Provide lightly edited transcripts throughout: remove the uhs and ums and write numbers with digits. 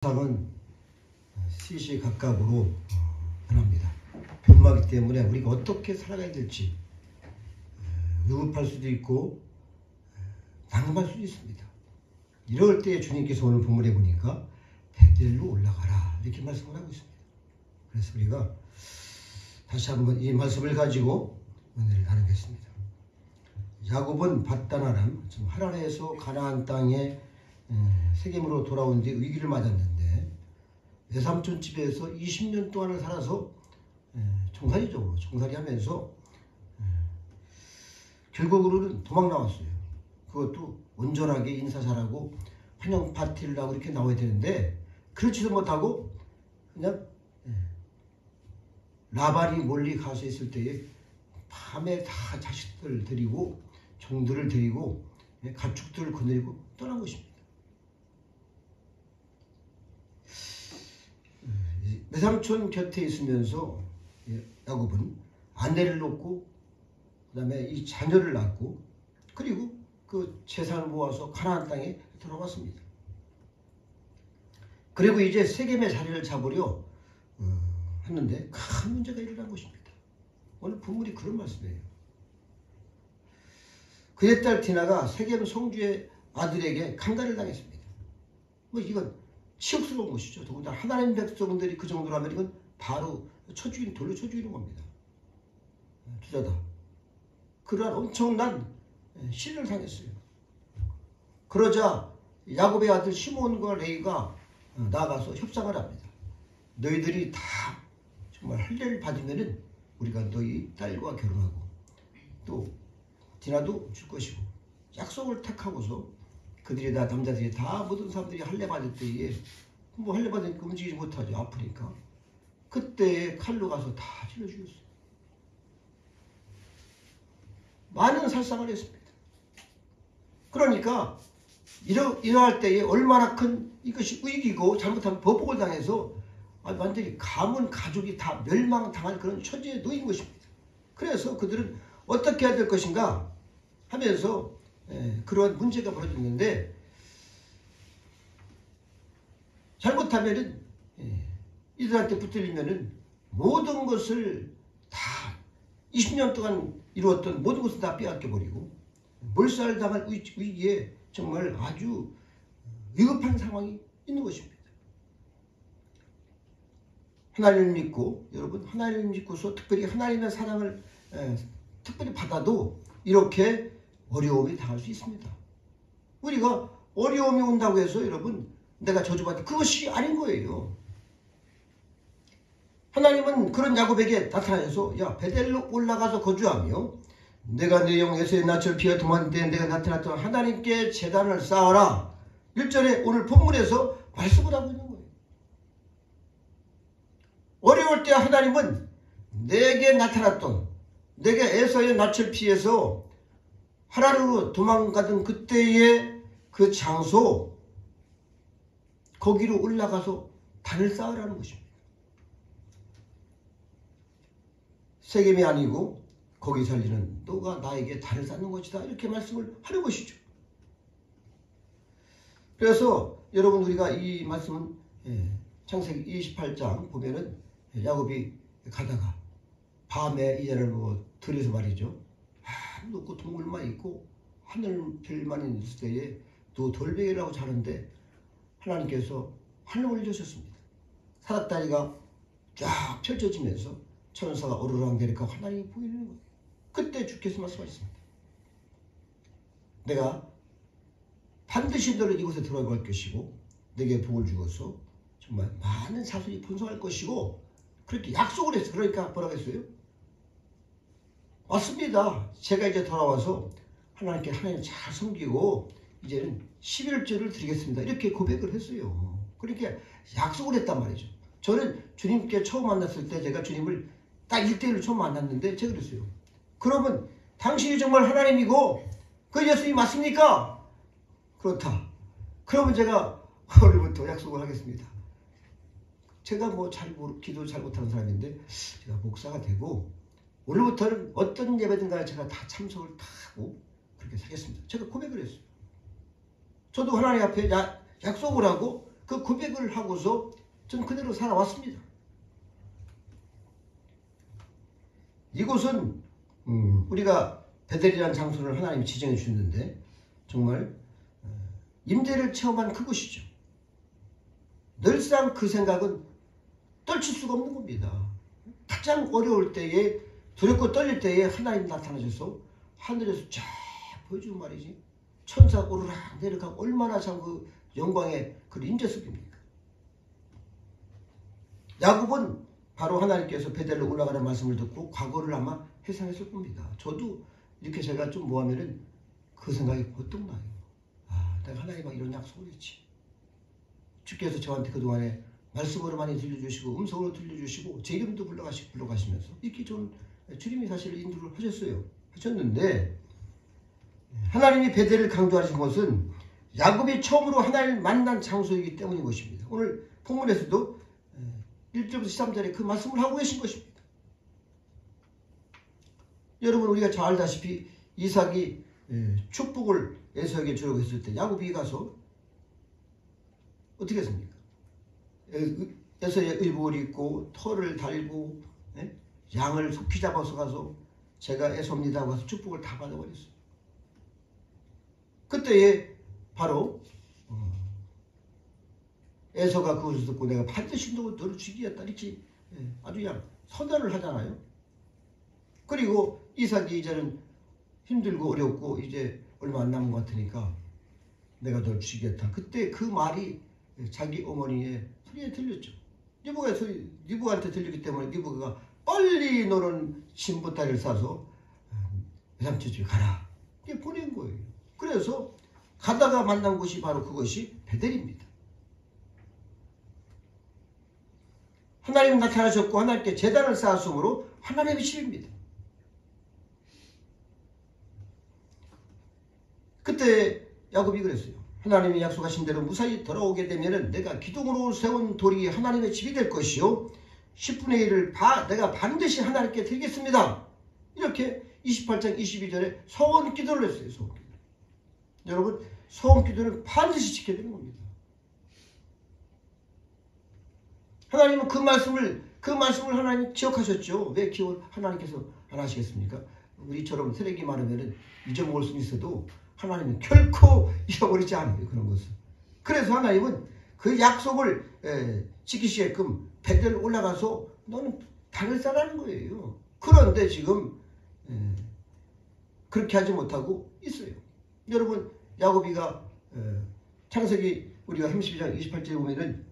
세상은 시시각각으로 변합니다. 변화하기 때문에 우리가 어떻게 살아가야 될지 위급할 수도 있고 난감할 수도 있습니다. 이럴 때 주님께서 오늘 본문에 보니까 베델로 올라가라 이렇게 말씀을 하고 있습니다. 그래서 우리가 다시 한번 이 말씀을 가지고 은혜를 나누겠습니다. 야곱은 밧단-아람, 지금 하란에서 가나안 땅에 세겜으로 돌아온 뒤 위기를 맞았는데 외삼촌 집에서 20년 동안을 살아서 종살이적으로 종살이하면서 결국으로는 도망 나왔어요. 그것도 온전하게 인사 잘하고 환영 파티를 하고 이렇게 나와야 되는데 그렇지도 못하고 그냥 라반이 멀리 가서 있을 때에 밤에 다 자식들 데리고 종들을 데리고 가축들을 거느리고 떠난 것입니다. 외삼촌 곁에 있으면서 야곱은 아내를 놓고 그 다음에 이 자녀를 낳고 그리고 그 재산을 모아서 가나안 땅에 들어갔습니다. 그리고 이제 세겜의 자리를 잡으려 했는데 큰 문제가 일어난 것입니다. 오늘 본문이 그런 말씀이에요. 그의 딸 디나가 세겜 성주의 아들에게 강간을 당했습니다. 뭐 이건 치욕스러운 것이죠. 더군다나 하나님 백성들이 그 정도로 하면 이건 바로 돌로 쳐 죽이는 겁니다. 투자다. 그러한 엄청난 시련을 당했어요. 그러자 야곱의 아들 시몬과 레위가 나아가서 협상을 합니다. 너희들이 다 정말 할례를 받으면은 우리가 너희 딸과 결혼하고 또 디나도 줄 것이고 약속을 탁 하고서 그들이 다 남자들이 다 모든 사람들이 할례 받을 때에 뭐 할례 받으니까 움직이지 못하죠. 아프니까. 그때 칼로 가서 다 찔러 죽였어요. 많은 살상을 했습니다. 그러니까 이러할 때에 얼마나 큰 이것이 위기고 잘못하면 보복을 당해서 완전히 가문 가족이 다 멸망당할 그런 처지에 놓인 것입니다. 그래서 그들은 어떻게 해야 될 것인가 하면서 그런 문제가 벌어졌는데 잘못하면은 이들한테 붙들리면은 모든 것을 다 20년 동안 이루었던 모든 것을 다 빼앗겨버리고 몰살당할 위기에 정말 아주 위급한 상황이 있는 것입니다. 하나님을 믿고 여러분 하나님을 믿고서 특별히 하나님의 사랑을 특별히 받아도 이렇게 어려움이 당할 수 있습니다. 우리가 어려움이 온다고 해서 여러분 내가 저주받는 그것이 아닌 거예요. 하나님은 그런 야곱에게 나타나서 야 베델로 올라가서 거주하며 내가 내 영 에서의 낯을 피해 도망칠 때 내가 나타났던 하나님께 제단을 쌓아라. 1절에 오늘 본문에서 말씀을 하고 있는 거예요. 어려울 때 하나님은 내게 나타났던 내게 에서의 낯을 피해서 하란으로 도망가던 그때의 그 장소 거기로 올라가서 단을 쌓으라는 것입니다. 세겜이 아니고 거기 살리는 너가 나에게 단을 쌓는 것이다 이렇게 말씀을 하는 것이죠. 그래서 여러분 우리가 이 말씀은 창세기 28장 보면은 야곱이 가다가 밤에 이제는 뭐 들에서 말이죠. 아무도 동물만 있고 하늘별만 있을 때에 또 돌베개라고 자는데 하나님께서 하늘을 여셨습니다. 사닥다리가 쫙 펼쳐지면서 천사가 오르락내리락 하나님이 보이는 거예요. 그때 주께서 말씀하셨습니다. 내가 반드시 너를 이곳에 들어갈 것이고 내게 복을 주어서 정말 많은 자손이 번성할 것이고 그렇게 약속을 했어요. 그러니까 뭐라고 했어요? 맞습니다. 제가 이제 돌아와서 하나님께 하나님을 잘 섬기고 이제는 11조를 드리겠습니다. 이렇게 고백을 했어요. 그렇게 약속을 했단 말이죠. 저는 주님께 처음 만났을 때 제가 주님을 딱 1대1로 처음 만났는데 제가 그랬어요. 그러면 당신이 정말 하나님이고 그 예수님이 맞습니까? 그렇다. 그러면 제가 오늘부터 약속을 하겠습니다. 제가 뭐 기도 잘 못하는 사람인데 제가 목사가 되고 오늘부터는 어떤 예배든가 제가 다 참석을 다 하고 그렇게 살겠습니다. 제가 고백을 했어요. 저도 하나님 앞에 약속을 하고 그 고백을 하고서 전 그대로 살아왔습니다. 이곳은 우리가 베델이라는 장소를 하나님이 지정해 주셨는데 정말 임재를 체험한 그곳이죠. 늘상 그 생각은 떨칠 수가 없는 겁니다. 가장 어려울 때에 두렵고 떨릴 때에 하나님 나타나셔서 하늘에서 쫙 보여주는 말이지. 천사 오르락 내려가고 얼마나 참 그 영광의 그 임재 속입니까. 야곱은 바로 하나님께서 베델로 올라가는 말씀을 듣고 과거를 아마 회상했을 겁니다. 저도 이렇게 제가 좀 뭐하면은 그 생각이 보통 나요. 아, 내가 하나님과 이런 약속을 했지. 주께서 저한테 그동안에 말씀으로 많이 들려주시고 음성으로 들려주시고 제 이름도 불러가시면서 이렇게 좀 주님이 사실 인도를 하셨는데 하나님이 베델을 강조하신 것은 야곱이 처음으로 하나님을 만난 장소이기 때문인 것입니다. 오늘 본문에서도 1절부터 13절에 그 말씀을 하고 계신 것입니다. 여러분 우리가 잘 알다시피 이삭이 축복을 에서에게 주려고 했을 때 야곱이 가서 어떻게 했습니까? 에서의 의복을 입고 털을 달고 양을 속히 잡아서 가서 제가 에서입니다 하고 가서 축복을 다 받아버렸어요. 그때에 바로 에서가 그것을 듣고 내가 반드시 너를 죽이겠다 이렇게 아주 그냥 선언을 하잖아요. 그리고 이삭이 이제는 힘들고 어렵고 이제 얼마 안 남은 것 같으니까 내가 널 죽이겠다. 그때 그 말이 자기 어머니의 소리에 들렸죠. 리브가한테 들리기 때문에 리브가가 빨리 너는 신부다리를 싸서 외삼촌 집에 가라. 이게 보낸 거예요. 그래서 가다가 만난 곳이 바로 그것이 베델입니다. 하나님 나타나셨고 하나님께 제단을 쌓았으므로 하나님의 집입니다. 그때 야곱이 그랬어요. 하나님이 약속하신 대로 무사히 돌아오게 되면 내가 기둥으로 세운 돌이 하나님의 집이 될 것이요 10분의 1을 내가 반드시 하나님께 드리겠습니다. 이렇게 28장 22절에 서원 기도를 했어요. 서원 기도. 여러분 서원 기도는 반드시 지켜야 되는 겁니다. 하나님은 그 말씀을 하나님 기억하셨죠. 왜 하나님께서 안 하시겠습니까? 우리처럼 세력이 많으면 잊어먹을 수 있어도 하나님은 결코 잊어버리지 않아요. 그런 것을. 그래서 하나님은 그 약속을 지키시게끔 베델 올라가서 너는 달을 싸라는 거예요. 그런데 지금 그렇게 하지 못하고 있어요. 여러분 야곱이가 창세기 우리가 32장 28절에 보면은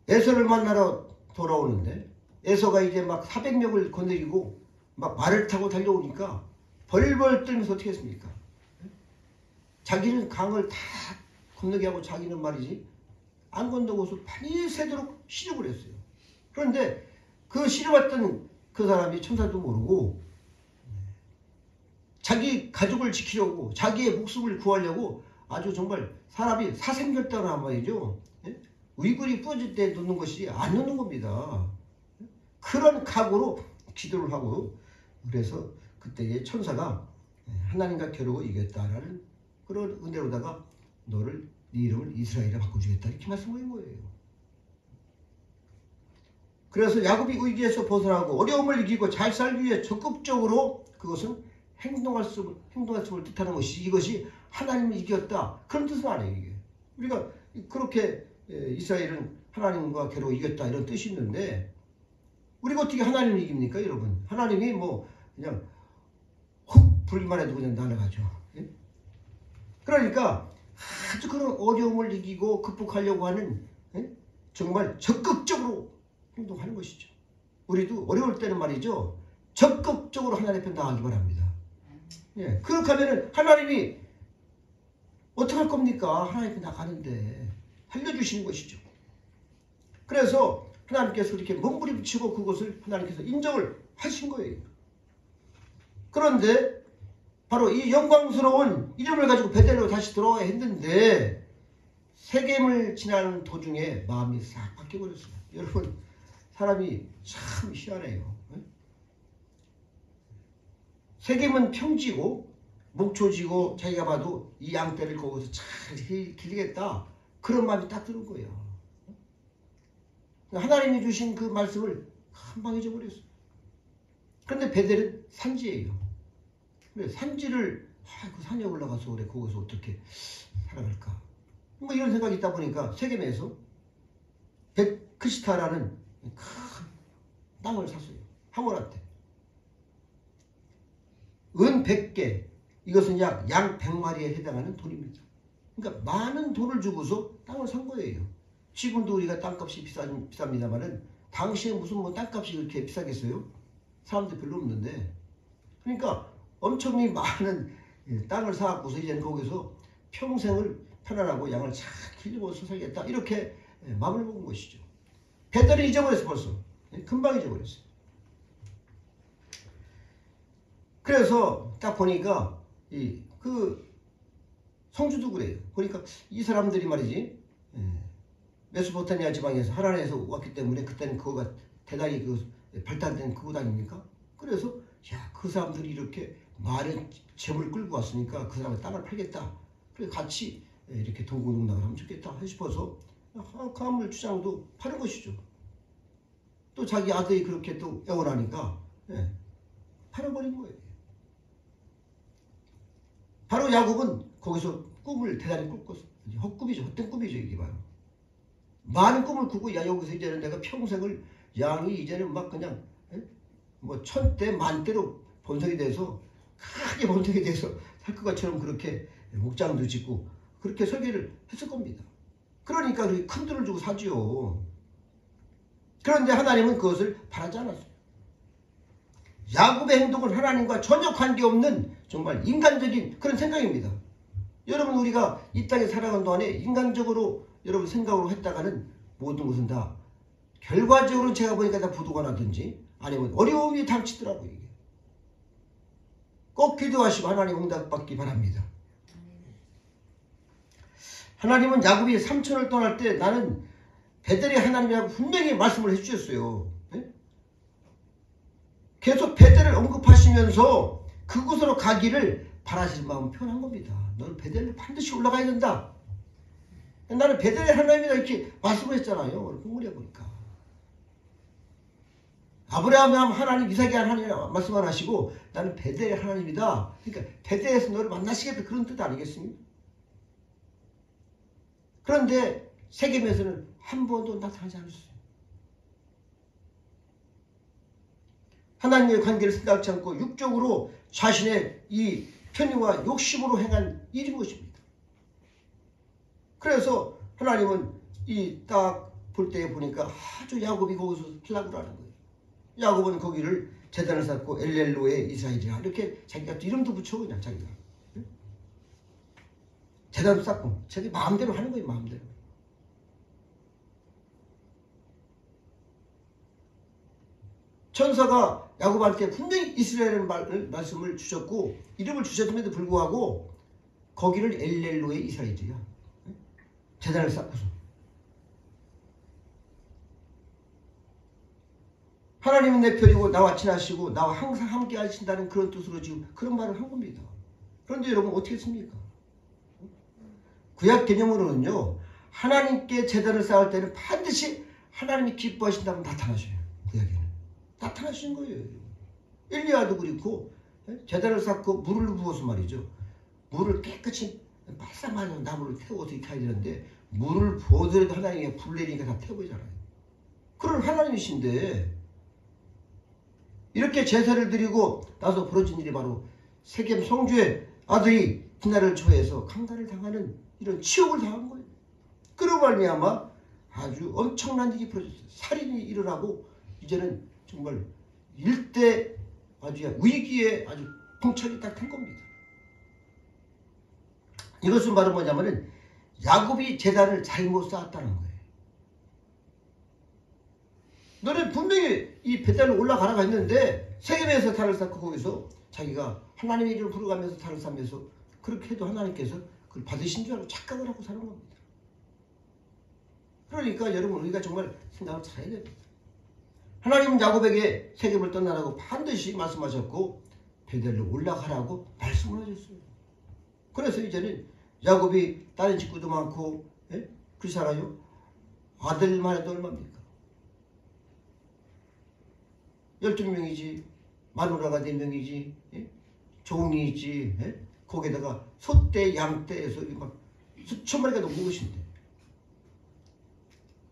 에서를 만나러 돌아오는데 에서가 이제 막 400명을 거느리고 막 말을 타고 달려오니까 벌벌 떨면서 어떻게 했습니까? 자기는 강을 다 건너게 하고 자기는 말이지 안 건너고서 많이 새도록 시름을 했어요. 그런데 그 시름했던 그 사람이 천사도 모르고 자기 가족을 지키려고 자기의 목숨을 구하려고 아주 정말 사람이 사생결단을 한 말이죠. 위글이 부러질 때 놓는 것이 안 놓는 겁니다. 그런 각오로 기도를 하고 그래서 그때의 천사가 하나님과 겨루고 이겼다라는 그런 은혜로다가 네 이름을 이스라엘에 바꿔주겠다 이렇게 말씀하신 거예요. 그래서 야곱이 위기에서 벗어나고 어려움을 이기고 잘 살기 위해 적극적으로 그것은 행동할 수를 뜻하는 것이 이것이 하나님을 이겼다 그런 뜻은 아니에요. 이게 우리가 그렇게 이스라엘은 하나님과 겨루고 이겼다 이런 뜻이 있는데 우리가 어떻게 하나님을 이깁니까 여러분? 하나님이 뭐 그냥 훅 불기만 해도 그냥 날아가죠. 예? 그러니까 아주 그런 어려움을 이기고 극복하려고 하는 정말 적극적으로 행동하는 것이죠. 우리도 어려울 때는 말이죠. 적극적으로 하나님 앞에 나가기 바랍니다. 예, 그렇게 하면은 하나님이 어떻게 할 겁니까? 하나님 앞에 나가는데 알려주시는 것이죠. 그래서 하나님께서 이렇게 몸부림치고 그것을 하나님께서 인정을 하신 거예요. 그런데 바로 이 영광스러운 이름을 가지고 베델로 다시 들어와야 했는데 세겜을 지나는 도중에 마음이 싹 바뀌어버렸어요. 여러분 사람이 참 희한해요. 세겜은 평지고 목초 지고 자기가 봐도 이 양떼를 거기서 잘 길리겠다. 그런 마음이 딱 드는 거예요. 하나님이 주신 그 말씀을 한방 잊어버렸어요. 그런데 베델은 산지예요. 그래, 산지를 그 산에 올라가서 그래 거기서 어떻게 살아갈까? 뭐 이런 생각이 있다 보니까 세겜에서 베크시타라는 큰 땅을 샀어요. 하몰한테. 은 100개, 이것은 약 양 100마리에 해당하는 돈입니다. 그러니까 많은 돈을 주고서 땅을 산 거예요. 지금도 우리가 땅값이 비쌉니다만은 당시에 무슨 뭐 땅값이 그렇게 비싸겠어요? 사람들 별로 없는데. 그러니까 엄청나게 많은 땅을 사갖고서 이제는 거기서 평생을 편안하고 양을 잘 길러서 살겠다. 이렇게 마음을 먹은 것이죠. 베델을 잊어버렸어 벌써. 금방 잊어버렸어요. 그래서 딱 보니까 그 성주도 그래요. 보니까 이 사람들이 말이지 메소포타미아 지방에서 하란에서 왔기 때문에 그때는 그거가 대단히 그 발달된 그곳 아닙니까? 그래서 야, 그 사람들이 이렇게 많은 재물을 끌고 왔으니까 그 사람의 땅을 팔겠다. 그래서 같이 이렇게 동고동락을 하면 좋겠다 싶어서 가물 주장도 파는 것이죠. 또 자기 아들이 그렇게 또 애원하니까 팔아버린 거예요. 바로 야곱은 거기서 꿈을 대단히 꿨어. 헛꿈이죠. 헛된 꿈이죠. 이게 바로. 많은 꿈을 꾸고 야 여기서 이제는 내가 평생을 양이 이제는 막 그냥 뭐 천대 만대로 번성이 돼서 크게 번성이 돼서 살 것처럼 그렇게 목장도 짓고 그렇게 설계를 했을 겁니다. 그러니까 그렇게 큰 돈을 주고 사지요. 그런데 하나님은 그것을 바라지 않았어요. 야곱의 행동은 하나님과 전혀 관계없는 정말 인간적인 그런 생각입니다. 여러분 우리가 이 땅에 살아가는 동안에 인간적으로 여러분 생각으로 했다가는 모든 것은 다 결과적으로 제가 보니까 다 부도가 나든지 아니면 어려움이 닥치더라고요. 이게. 꼭 기도하시고 하나님 응답받기 바랍니다. 하나님은 야곱이 삼촌을 떠날 때 나는 베델의 하나님이라고 분명히 말씀을 해주셨어요. 네? 계속 베델을 언급하시면서 그곳으로 가기를 바라시는 마음을 표현한 겁니다. 너는 베델로 반드시 올라가야 된다. 나는 베델의 하나님이다 이렇게 말씀을 했잖아요. 오늘 본문에 보니까. 아브라함의 하나님, 이삭의 하나님 말씀을 하시고 나는 베델의 하나님이다. 그러니까 베델에서 너를 만나시겠다 그런 뜻 아니겠습니까? 그런데 세겜에서는 한 번도 나타나지 않았어요. 하나님의 관계를 생각지 않고 육적으로 자신의 이 편의와 욕심으로 행한 일인 것입니다. 그래서 하나님은 이 딱 볼 때 보니까 아주 야곱이 거기서 하려고 하는 거예요. 야곱은 거기를 제단을 쌓고 엘렐로의 이스라엘이라 이렇게 자기가 이름도 붙여 그냥 자기가 제단을 쌓고 자기 마음대로 하는 거예요. 마음대로. 천사가 야곱한테 분명히 이스라엘이라는 말씀을 주셨고 이름을 주셨음에도 불구하고 거기를 엘렐로의 이스라엘이야. 제단을 쌓고서. 하나님은 내 편이고 나와 친하시고 나와 항상 함께 하신다는 그런 뜻으로 지금 그런 말을 한 겁니다. 그런데 여러분 어떻게 했습니까? 구약 개념으로는요. 하나님께 제단을 쌓을 때는 반드시 하나님이 기뻐하신다면 나타나셔요. 구약에는. 나타나시는 거예요. 엘리야도 그렇고 제단을 쌓고 물을 부어서 말이죠. 물을 깨끗이 바싹하게 나무를 태워서 이렇게 해야 되는데 물을 부어더라도 하나님이 불 내리니까 다 태워버리잖아요. 그런 하나님이신데 이렇게 제사를 드리고 나서 벌어진 일이 바로 세겜 성주의 아들이 디나를 초해해서 강간을 당하는 이런 치욕을 당한 거예요. 그로 말미암아 아주 엄청난 일이 벌어졌어요. 살인이 일어나고 이제는 정말 일대 아주 위기에 아주 봉착이 딱 된 겁니다. 이것은 바로 뭐냐면은 야곱이 제단을 잘못 쌓았다는 거예요. 너는 분명히 이 베델로 올라가라고 했는데 세겜에서 탈을 쌓고 거기서 자기가 하나님의 이름을 부르가면서 탈을 쌓으면서 그렇게 해도 하나님께서 그걸 받으신 줄 알고 착각을 하고 사는 겁니다. 그러니까 여러분 우리가 정말 생각을 잘해야 됩니다. 하나님은 야곱에게 세겜을 떠나라고 반드시 말씀하셨고 베델로 올라가라고 말씀을 하셨어요. 그래서 이제는 야곱이 다른 식구도 많고, 예? 그렇잖아요. 아들만 해도 얼마입니까? 12명이지, 마누라가 4명이지, 예? 종이 있지, 예? 거기다가 소떼, 양떼에서 막 수천 마리가 넘는 것인데,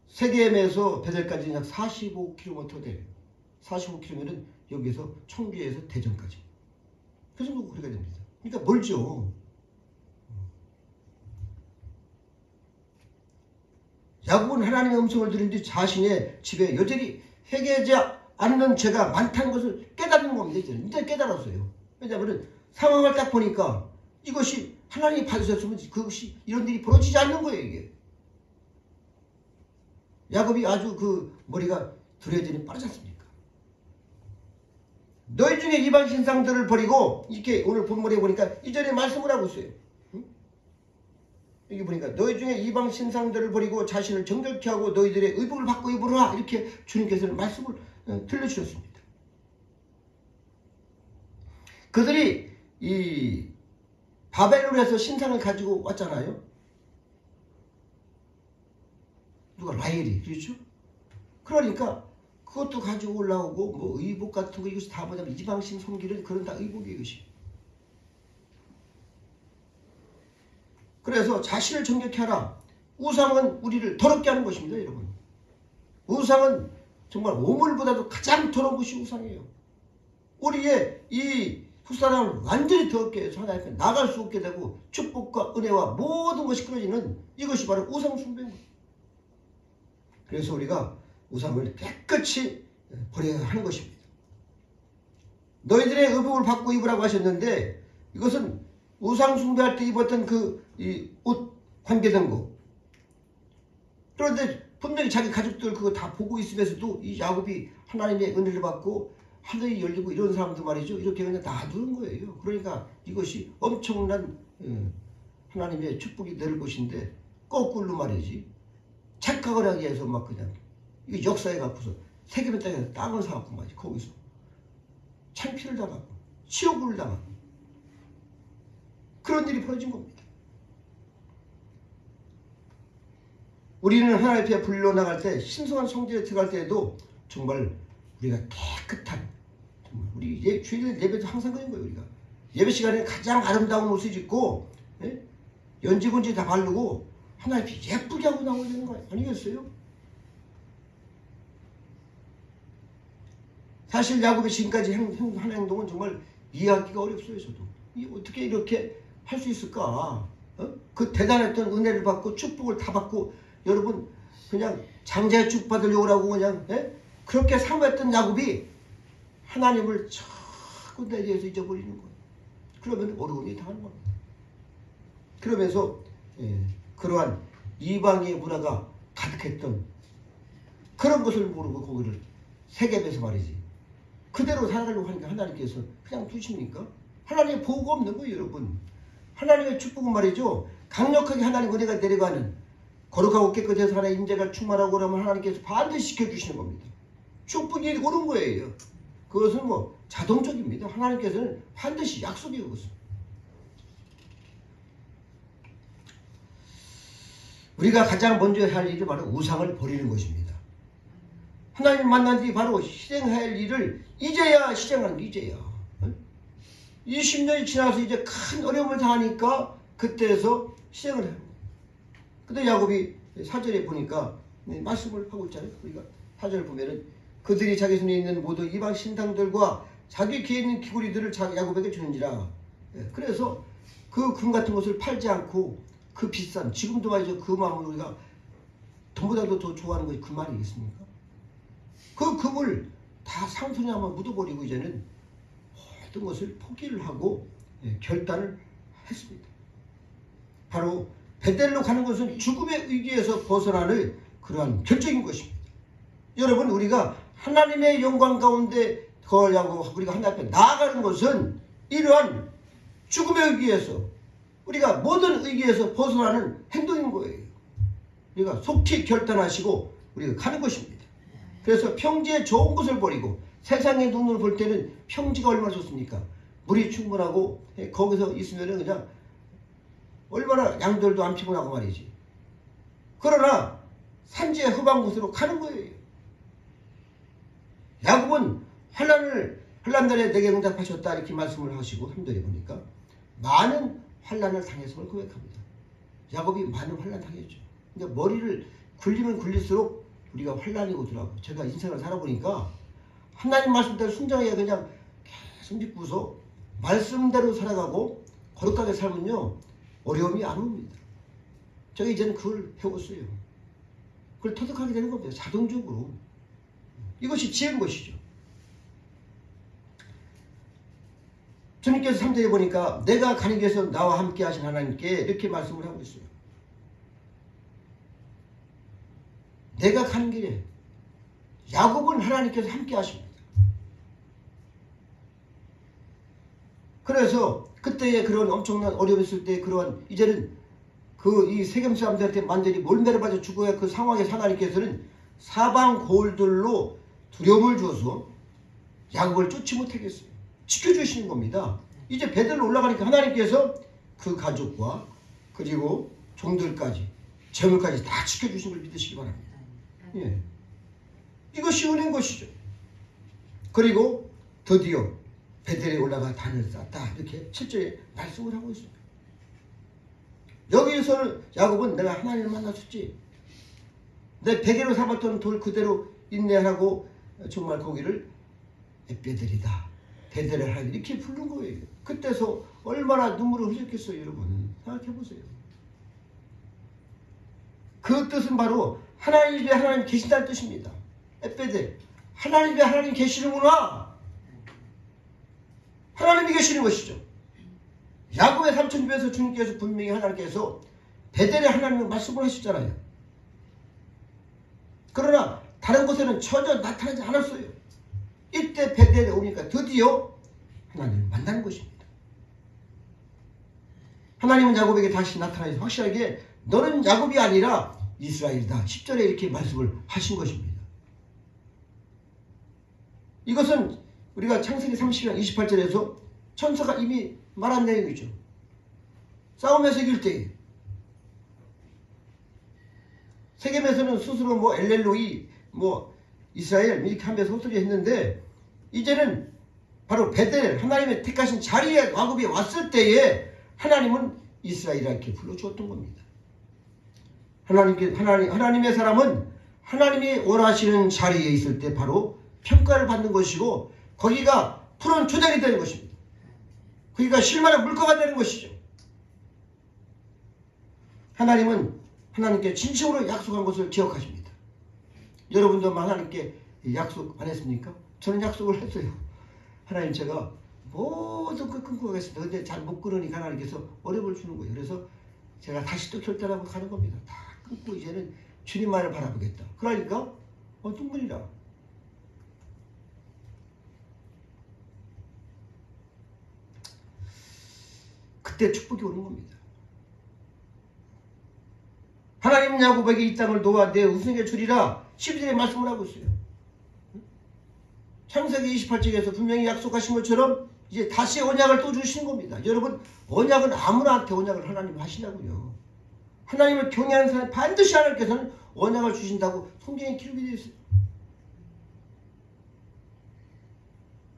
세겜에서 베델까지 약 45km 돼요. 45km는 여기서 청주에서 대전까지. 그 정도 거리가 됩니다. 그러니까 멀죠. 야곱은 하나님의 음성을 들은뒤 자신의 집에 여전히 회개하지 않는 죄가 많다는 것을 깨닫는 겁니다. 이제 깨달았어요. 왜냐하면 상황을 딱 보니까 이것이 하나님이 받으셨으면 그것이 이런 일이 벌어지지 않는 거예요. 이게 야곱이 아주 그 머리가 두려워지니 빠르지 않습니까? 너희 중에 이방 신상들을 버리고, 이렇게 오늘 본문에 보니까 이전에 말씀을 하고 있어요. 여기 보니까 너희 중에 이방 신상들을 버리고 자신을 정결케 하고 너희들의 의복을 받고 입으라, 이렇게 주님께서는 말씀을 들려주셨습니다. 그들이 이 바벨론에서 신상을 가지고 왔잖아요. 누가? 라헬이. 그렇죠? 그러니까 그것도 가지고 올라오고 뭐 의복 같은 거 이것이 다 뭐냐면 이방신 섬기는 그런 다 의복이에요. 이것이. 그래서 자신을 정결케 하라. 우상은 우리를 더럽게 하는 것입니다. 여러분. 우상은 정말 오물보다도 가장 더러운 것이 우상이에요. 우리의 이 흑사람을 완전히 더럽게 해서 하나님 앞에 나갈 수 없게 되고 축복과 은혜와 모든 것이 끊어지는 이것이 바로 우상 숭배입니다. 그래서 우리가 우상을 깨끗이 버려야 하는 것입니다. 너희들의 의복을 받고 입으라고 하셨는데, 이것은 우상 숭배할 때 입었던 그 이 옷 관계된 거. 그런데 분명히 자기 가족들 그거 다 보고 있으면서도 이 야곱이 하나님의 은혜를 받고 하늘이 열리고 이런 사람들 말이죠. 이렇게 그냥 놔두는 거예요. 그러니까 이것이 엄청난 하나님의 축복이 내릴 것인데, 거꾸로 말이지. 착각을 하기 위해서 막 그냥 이거 역사에 갚아서 세계면 땅에서 땅을 사갖고 말이지. 거기서 창피를 당하고 치욕을 당하고 그런 일이 벌어진 겁니다. 우리는 하나님 앞에 불려나갈 때, 신성한 성전에 들어갈 때에도 정말 우리가 깨끗한, 정말 우리 주일 예배도 항상 그런 거예요. 우리가 예배 시간에 가장 아름다운 옷을 입고, 예? 연지곤지 다 바르고 하나님 앞에 예쁘게 하고 나오야 되는 거 아니겠어요? 사실 야곱이 지금까지 한 행동은 정말 이해하기가 어렵어요. 저도 어떻게 이렇게 할 수 있을까? 그 대단했던 은혜를 받고 축복을 다 받고, 여러분 그냥 장자의 축복 받으려고 하고 그냥, 예? 그렇게 사모했던 야곱이 하나님을 자꾸 내리에서 잊어버리는 거예요. 그러면 어려움이 당하는 겁니다. 그러면서 그러한 이방의 문화가 가득했던 그런 것을 모르고 거기를 세겜에서 말이지 그대로 살아가려고 하니까 하나님께서 그냥 두십니까? 하나님의 보호가 없는 거예요. 여러분, 하나님의 축복은 말이죠, 강력하게 하나님 은혜가 내려가는, 거룩하고 깨끗해서 하나님의 임재가 충만하고 그러면 하나님께서 반드시 지켜주시는 겁니다. 축복이 오는 거예요. 그것은 뭐 자동적입니다. 하나님께서는 반드시 약속이에요. 그것은. 우리가 가장 먼저 할 일이 바로 우상을 버리는 것입니다. 하나님을 만난 뒤 바로 실행할 일을 이제야 실행하는 게 이제야. 20년이 지나서 이제 큰 어려움을 당하니까 그때에서 실행을 해요. 근데 야곱이 사절에 보니까 말씀을 하고 있잖아요. 우리가 사절을 보면은 그들이 자기 손에 있는 모든 이방 신당들과 자기 귀에 있는 귀고리들을 야곱에게 주는지라. 그래서 그 금 같은 것을 팔지 않고 그 비싼, 지금도 말이죠, 그 마음을 우리가 돈보다도 더 좋아하는 것이 금 아니겠습니까? 그 금을 다 상손에 한번 묻어버리고 이제는 모든 것을 포기를 하고 결단을 했습니다. 바로 베델로 가는 것은 죽음의 위기에서 벗어나는 그러한 결정인 것입니다. 여러분, 우리가 하나님의 영광 가운데 거하고 우리가 하나님 앞에 나아가는 것은 이러한 죽음의 위기에서, 우리가 모든 위기에서 벗어나는 행동인 거예요. 우리가 속히 결단하시고 우리가 가는 것입니다. 그래서 평지의 좋은 것을 버리고, 세상의 눈으로 볼 때는 평지가 얼마나 좋습니까? 물이 충분하고 거기서 있으면 그냥 얼마나 양들도 안 피곤하고 말이지. 그러나 산지의 험한 곳으로 가는 거예요. 야곱은 환난날에 내게 응답하셨다 이렇게 말씀을 하시고 3절에 보니까 많은 환난을 당했음을 고백합니다. 야곱이 많은 환난 당했죠. 그러니까 머리를 굴리면 굴릴수록 우리가 환난이 오더라고. 제가 인생을 살아보니까 하나님 말씀대로 순종하게 그냥 계속 믿고서 말씀대로 살아가고 거룩하게 살면요 어려움이 안 옵니다. 제가 이제는 그걸 배웠어요. 그걸 터득하게 되는 겁니다. 자동적으로. 이것이 지혜인 것이죠. 주님께서 3절에 보니까 내가 가는 길에서 나와 함께 하신 하나님께 이렇게 말씀을 하고 있어요. 내가 가는 길에 야곱은 하나님께서 함께 하십니다. 그래서 그때의 그런 엄청난 어려움이 있을 때 그러한 이제는 이 세겜 사람들한테 완전히 몰매를 맞아 죽어야 그 상황에서 하나님께서는 사방 고을들로 두려움을 주어서 야곱을 쫓지 못하겠어요. 지켜주시는 겁니다. 이제 베들로 올라가니까 하나님께서 그 가족과 그리고 종들까지 재물까지 다 지켜주시는 걸 믿으시기 바랍니다. 예. 이것이 은혜인 것이죠. 그리고 드디어 베델에 올라가 단을 쌓았다. 이렇게 7절에 말씀을 하고 있습니다. 여기에서는 야곱은 내가 하나님을 만났었지. 내 베개로 삼았던 돌 그대로 인내하고 정말 거기를 베델이다. 베델의 하나님 이렇게 부른 거예요. 그때서 얼마나 눈물을 흘렸겠어요. 여러분 생각해보세요. 그 뜻은 바로 하나님의 하나님 계신다는 뜻입니다. 에베델 하나님의 하나님 계시는구나. 하나님이 계시는 것이죠. 야곱의 삼천집에서 주님께서 분명히 하나님께서 베델의 하나님을 말씀을 하셨잖아요. 그러나 다른 곳에는 전혀 나타나지 않았어요. 이때 베델에 오니까 드디어 하나님을 만나는 것입니다. 하나님은 야곱에게 다시 나타나서 확실하게 너는 야곱이 아니라 이스라엘이다. 10절에 이렇게 말씀을 하신 것입니다. 이것은 우리가 창세기 30장 28절에서 천사가 이미 말한 내용이죠. 싸움에서 이길 때 세겜에서는 스스로 엘렐로이 이스라엘 이렇게 하면서 헛소리 했는데 이제는 바로 베델 하나님의 택하신 자리에 야곱이 왔을 때에 하나님은 이스라엘이라 이렇게 불러주었던 겁니다. 하나님의 사람은 하나님이 원하시는 자리에 있을 때 바로 평가를 받는 것이고 거기가 푸른 초장이 되는 것입니다. 거기가 실만한 물가가 되는 것이죠. 하나님은 하나님께 진심으로 약속한 것을 기억하십니다. 여러분도 하나님께 약속 안 했습니까? 저는 약속을 했어요. 하나님 제가 모든 걸 끊고 가겠습니다. 근데 잘 못 끊으니까 하나님께서 어려움을 주는 거예요. 그래서 제가 다시 또 결단하고 가는 겁니다. 다 끊고 이제는 주님만을 바라보겠다. 그러니까 어떤 분이라 그때 축복이 오는 겁니다. 하나님은 야곱에게 이 땅을 놓아 내 우승에 주리라 12절에 말씀을 하고 있어요. 창세기 28장에서 분명히 약속하신 것처럼 이제 다시 언약을 또 주시는 겁니다. 여러분 언약은 아무나한테 언약을 하나님 하시냐고요. 하나님을 경외하는 사람이 반드시 하나님께서는 언약을 주신다고 성경에 기록이 되어 있어요.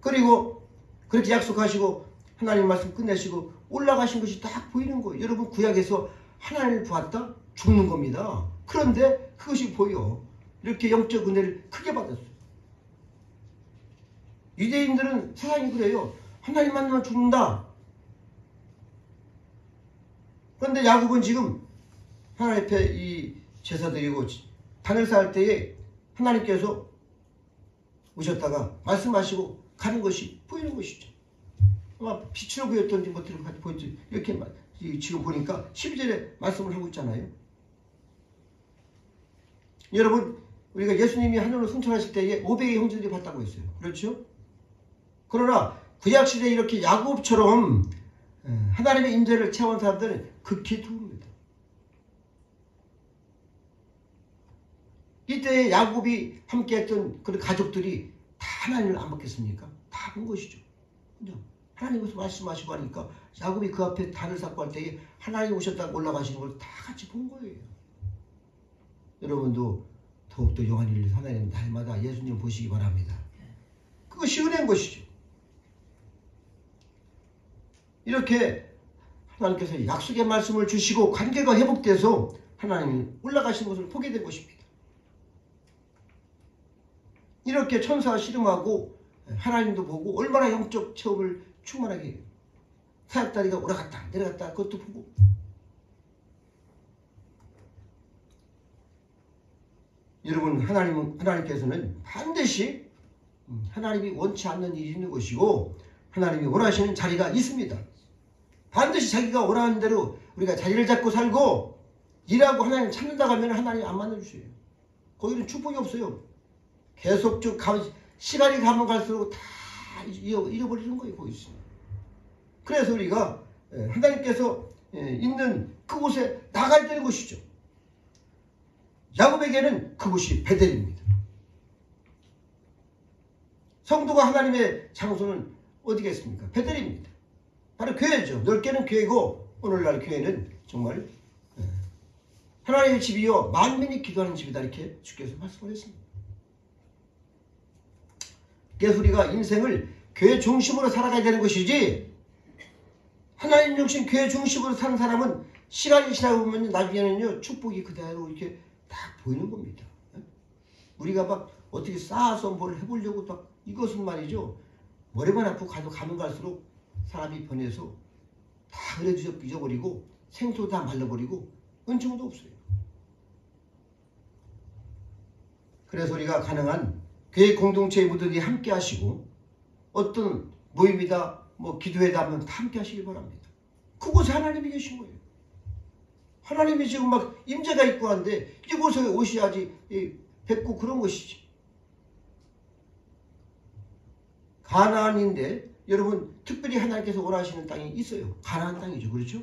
그리고 그렇게 약속하시고 하나님 말씀 끝내시고 올라가신 것이 딱 보이는 거예요. 여러분 구약에서 하나님을 보았다? 죽는 겁니다. 그런데 그것이 보여. 이렇게 영적 은혜를 크게 받았어요. 유대인들은 세상이 그래요. 하나님 만나면 죽는다. 그런데 야곱은 지금 하나님 앞에 이 제사 드리고 단을 쌓을 때에 하나님께서 오셨다가 말씀하시고 가는 것이 보이는 것이죠. 아마 빛으로 보였던지 뭐들을 보였지 이렇게 지금 보니까 12절에 말씀을 하고 있잖아요. 여러분 우리가 예수님이 하늘로 승천하실 때에 500의 형제들이 봤다고 했어요. 그렇죠? 그러나 구약시대에 이렇게 야곱처럼 하나님의 임재를 체험한 사람들은 극히 드뭅니다. 이때 야곱이 함께했던 그런 가족들이 다 하나님을 안 받겠습니까? 다 본 것이죠. 그죠? 하나님께서 말씀하시고 하니까 야곱이 그 앞에 단을 쌓고 할 때에 하나님 오셨다고 올라가시는 걸 다 같이 본 거예요. 여러분도 더욱더 영한 일을 하나님 날마다 예수님 보시기 바랍니다. 그것이 은혜인 것이죠. 이렇게 하나님께서 약속의 말씀을 주시고 관계가 회복돼서 하나님이 올라가시는 것을 보게 된 것입니다. 이렇게 천사가 씨름하고 하나님도 보고 얼마나 영적 체험을 충만하게 해요. 사약다리가 올라갔다 내려갔다 그것도 보고. 여러분 하나님께서는 반드시 하나님이 원치 않는 일이 있는 것이고 하나님이 원하시는 자리가 있습니다. 반드시 자기가 원하는 대로 우리가 자리를 잡고 살고 일하고 하나님 찾는다고 하면 하나님 안 만나주셔요. 거기는 축복이 없어요. 계속 쭉 시간이 가면 갈수록 다 잃어버리는 거예요. 거기서. 그래서 우리가 하나님께서 있는 그곳에 나가야 되는 것이죠. 야곱에게는 그곳이 베델입니다. 성도가 하나님의 장소는 어디겠습니까? 베델입니다. 바로 교회죠. 넓게는 교회고 오늘날 교회는 정말 하나님의 집이요 만민이 기도하는 집이다 이렇게 주께서 말씀을 했습니다. 그래서 우리가 인생을 교회 중심으로 살아가야 되는 것이지 하나님 중심 교회 중심으로 사는 사람은 시간이 지나고 보면 나중에는요 축복이 그대로 이렇게 딱 보이는 겁니다. 우리가 막 어떻게 쌓아서 뭘 해보려고 막 이것은 말이죠. 머리만 아프고 가면 갈수록 사람이 변해서 다 잊어버리고 생수도 다 말라버리고 은총도 없어요. 그래서 우리가 가능한 교회 공동체의 모두들이 함께 하시고 어떤 모임이다 뭐 기도회다 하면 다 함께 하시길 바랍니다. 그곳에 하나님이 계신 거예요. 하나님이 지금 막 임재가 있고 한데 이곳에 오셔야지 뵙고 그런 것이지. 가나안인데 여러분 특별히 하나님께서 원하시는 땅이 있어요. 가나안 땅이죠. 그렇죠?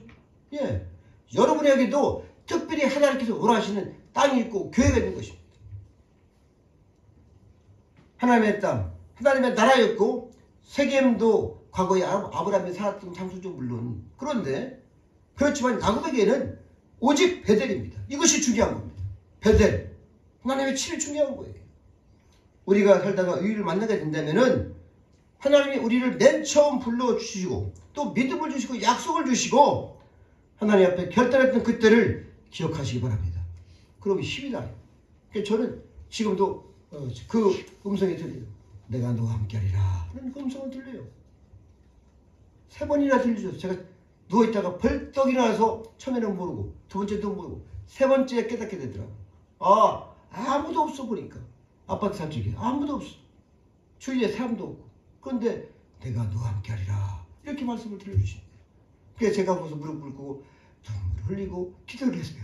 예, 여러분에게도 특별히 하나님께서 원하시는 땅이 있고 교회가 있는 것입니다. 하나님의 땅, 하나님의 나라였고 세겜도 과거에 아브라함이 살았던 장소죠 물론. 그런데 그렇지만 야곱에게는 오직 베델입니다. 이것이 중요한 겁니다. 베델, 하나님의 집이 중요한 거예요. 우리가 살다가 의를 만나게 된다면은 하나님이 우리를 맨 처음 불러주시고 또 믿음을 주시고 약속을 주시고 하나님 앞에 결단했던 그때를 기억하시기 바랍니다. 그럼 힘이 나요. 저는 지금도 그 음성이 들려요. 내가 너와 함께하리라 그런 그 음성은 들려요. 3번이나 들리죠. 제가 누워있다가 벌떡 일어나서 처음에는 모르고 두 번째도 모르고 세 번째에 깨닫게 되더라고요. 아무도 없어 보니까 아파트 산쪽에 아무도 없어. 주위에 사람도 없고 그런데 내가 너와 함께하리라 이렇게 말씀을 들려주십니다. 그래서 제가 거기서 무릎 꿇고 눈물을 흘리고 기도를 했어요.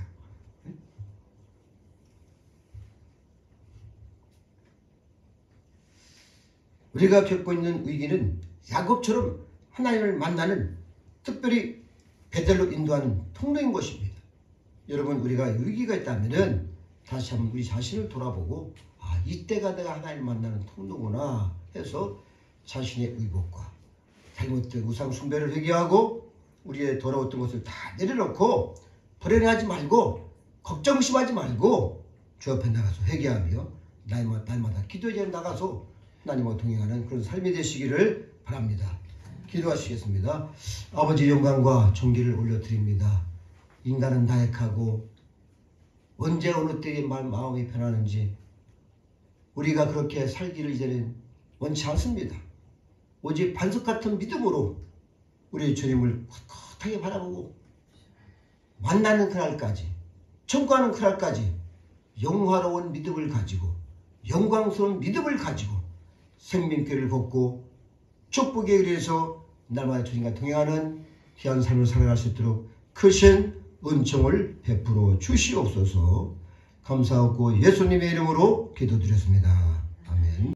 우리가 겪고 있는 위기는 야곱처럼 하나님을 만나는 특별히 베델로 인도하는 통로인 것입니다. 여러분 우리가 위기가 있다면 다시 한번 우리 자신을 돌아보고 이때가 내가 하나님을 만나는 통로구나 해서 자신의 의복과 잘못된 우상 숭배를 회개하고 우리의 더러웠던 것을 다 내려놓고 불안해하지 말고 걱정심하지 말고 주 앞에 나가서 회개하며 날마다 기도의 자리에 나가서 하나님과 동행하는 그런 삶이 되시기를 바랍니다. 기도하시겠습니다. 아버지 영광과 존귀를 올려드립니다. 인간은 나약하고 언제 어느 때에 마음이 변하는지 우리가 그렇게 살기를 이제는 원치 않습니다. 오직 반석 같은 믿음으로 우리 주님을 꿋꿋하게 바라보고 만나는 그날까지 청구하는 그날까지 영화로운 믿음을 가지고 영광스러운 믿음을 가지고 생명길을 걷고 축복에 의해서 날마다 주님과 동행하는 귀한 삶을 살아갈 수 있도록 크신 은총을 베풀어 주시옵소서. 감사하고 예수님의 이름으로 기도드렸습니다.